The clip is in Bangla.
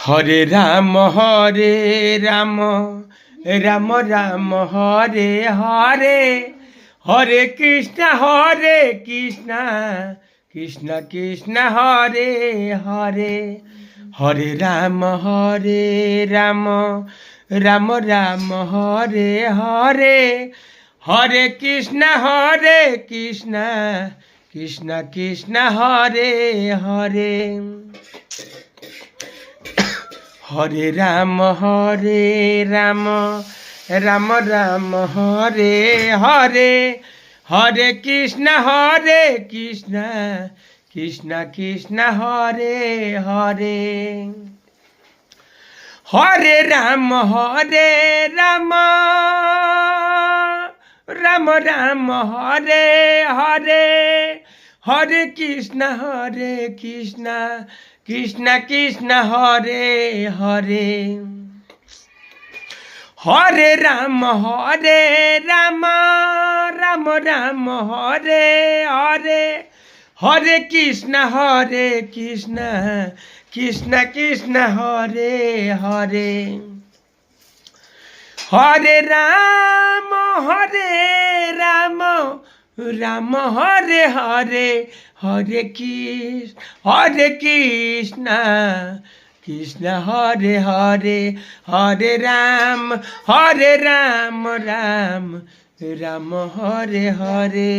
হরে রাম রাম রাম রাম হরে হরে, হরে কৃষ্ণ কৃষ্ণ কৃষ্ণ হরে হরে, হরে রাম রাম রাম রাম হরে হরে, হরে কৃষ্ণ কৃষ্ণ কৃষ্ণ কৃষ্ণ হরে হরে, হরে রাম রাম রাম রাম হরে হরে, হরে কৃষ্ণ কৃষ্ণ কৃষ্ণ কৃষ্ণ হরে হরে, হরে রাম রাম রাম রাম হরে হরে, হরে কৃষ্ণ কৃষ্ণ কৃষ্ণ কৃষ্ণ হরে হরে, হরে রাম রাম রাম রাম হরে হরে, হরে কৃষ্ণ কৃষ্ণ কৃষ্ণ কৃষ্ণ হরে হরে, হরে রাম রাম রাম হরে হরে, হরে কৃষ্ণ কৃষ্ণ হরে হরে, হরে রাম রাম রাম হরে হরে।